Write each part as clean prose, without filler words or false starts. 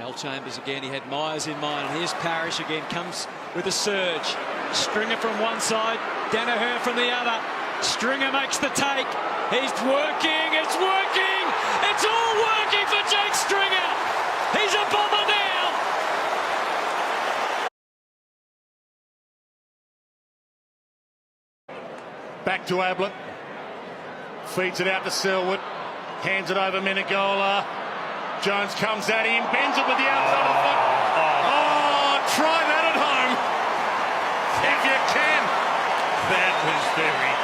Al Chambers again, he had Myers in mind, and here's Parrish again, comes with a surge. Stringer from one side, Danaher from the other. Stringer makes the take. He's working, it's working! It's all working for Jake Stringer! He's a bomber now! Back to Ablett. Feeds it out to Selwood. Hands it over Menegola. Jones comes at him, bends it with the outside of the foot. Oh, try that at home. If you can. That was very...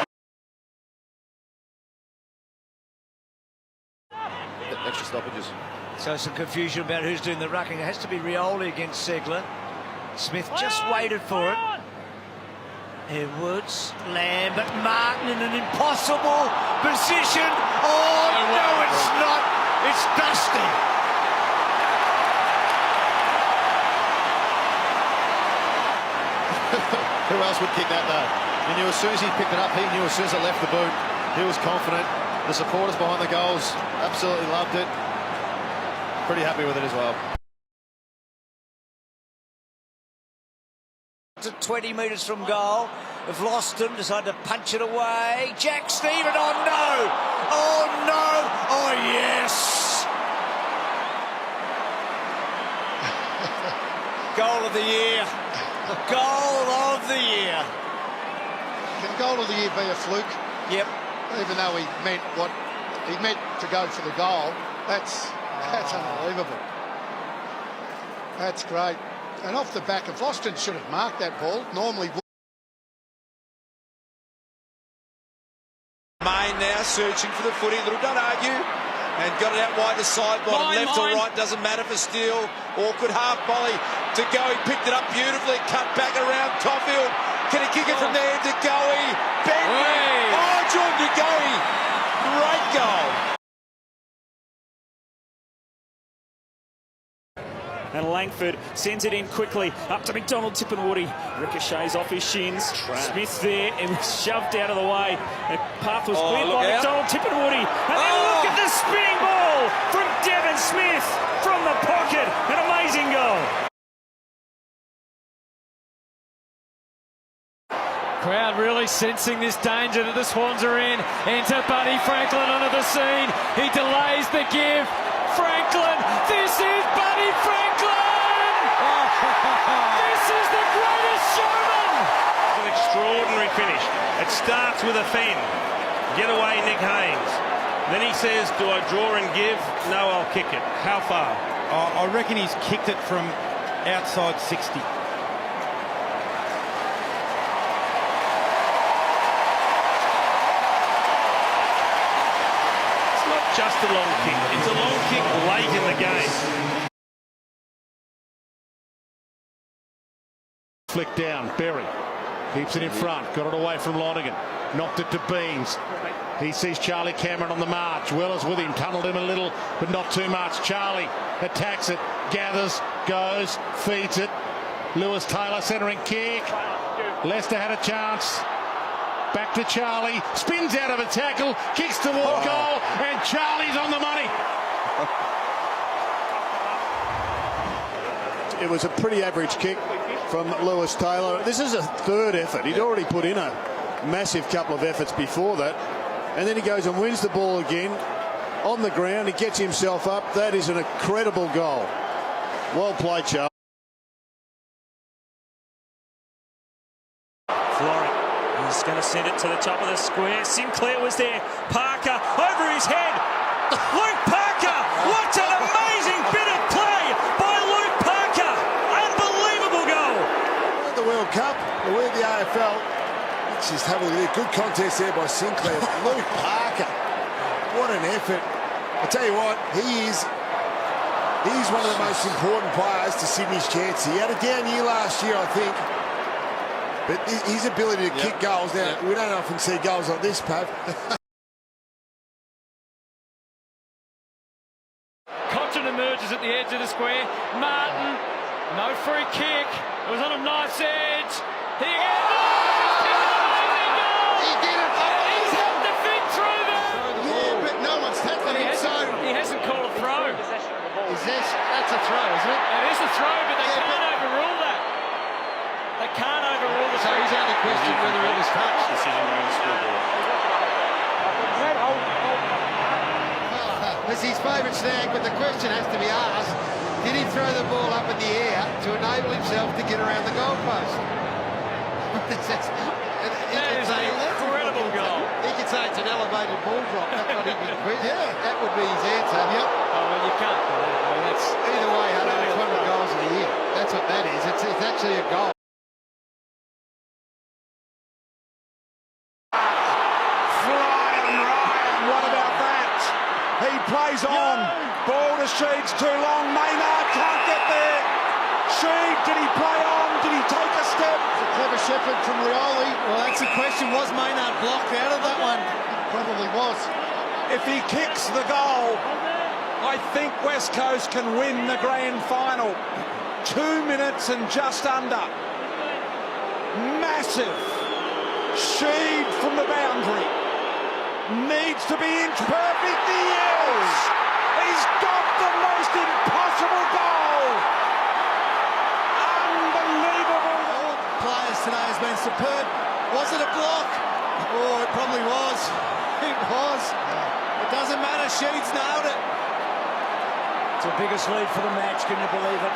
Extra stoppages. So some confusion about who's doing the rucking. It has to be Rioli against Segler. Smith just waited for it. Here Woods, Lambert, Martin in an impossible position. Oh, no, it's not. It's Dusty. Who else would kick that though? He knew as soon as he picked it up, he knew as soon as it left the boot, he was confident. The supporters behind the goals absolutely loved it. Pretty happy with it as well. To 20 metres from goal. Have lost him, decided to punch it away. Jack Stephen, oh no! Oh no! Oh yes! Goal of the year. Goal of the year. Can goal of the year be a fluke? Yep. Even though he meant what he meant to go for the goal, that's unbelievable. That's great. And off the back, if Austin should have marked that ball, normally would. Main now searching for the footy. Little don't argue. And got it out wide to side bottom. Left or right, doesn't matter for Steele. Awkward half volley to go. He picked it up beautifully. Cut back around Caulfield. Can he kick it from there to Goey? Ben. Oh, Jordan to Goey. Great goal. And Langford sends it in quickly up to McDonald Tippenwoody. Ricochets off his shins. Smith there. It was shoved out of the way. The path was cleared by McDonald Tippenwoody. And then look at the spinning ball from Devon Smith from the pocket. An amazing goal. Crowd really sensing this danger that the Swans are in. Enter Buddy Franklin onto the scene. He delays the give. Franklin, this is Buddy Franklin! This is the greatest showman! An extraordinary finish. It starts with a fend. Get away, Nick Haynes. Then he says, do I draw and give? No, I'll kick it. How far? I reckon he's kicked it from outside 60. Just a long kick. It's a long kick late in the game. Flick down, Berry. Keeps it in front. Got it away from Lonergan. Knocked it to Beans. He sees Charlie Cameron on the march. Weller's with him. Tunneled him a little, but not too much. Charlie attacks it. Gathers. Goes. Feeds it. Lewis Taylor centering kick. Leicester had a chance. Back to Charlie, spins out of a tackle, kicks toward goal, and Charlie's on the money. It was a pretty average kick from Lewis Taylor. This is a third effort. He'd already put in a massive couple of efforts before that. And then he goes and wins the ball again on the ground. He gets himself up. That is an incredible goal. Well played, Charlie. He's going to send it to the top of the square. Sinclair was there. Parker over his head. Luke Parker. What an amazing bit of play by Luke Parker. Unbelievable goal. The World Cup, we're the AFL. Let's just have a look. Good contest there by Sinclair. Luke Parker. What an effort. I tell you what, he's one of the most important players to Sydney's chance. He had a down year last year, I think. But his ability to kick goals, now we don't often see goals like this, Pav. Cotton emerges at the edge of the square. Martin, no free kick. It was on a knife's edge. He He did it. He's had the fit through there. Yeah, but no one's tackling him, so he hasn't called a throw. that's a throw, isn't it? They can't overrule the... So he's only questioned whether it was touched. Decision on the scoreboard. It's his favourite snag, but the question has to be asked, did he throw the ball up in the air to enable himself to get around the goalpost? That is an incredible goal. He could say it's an elevated ball drop. That's what he'd be quizzed. Yeah, that would be his answer. Yep. Oh, well, you can't do that. I mean, that's... Either way, Hutto, it's one of the goals of the year. That's what that is. It's actually a goal. What about that? He plays on. Ball to Sheed's too long. Maynard can't get there. Sheed, did he play on? Did he take a step? A clever shepherd from Rioli. Well, that's the question. Was Maynard blocked out of that one? Probably was. If he kicks the goal, I think West Coast can win the grand final. 2 minutes and just under. Massive. Sheed from the boundary. Needs to be inch perfect. He is. He's got the most impossible goal. Unbelievable. All players today has been superb. Was it a block? Oh, it probably was. It was. It doesn't matter. Sheed's nailed it. It's the biggest lead for the match, can you believe it?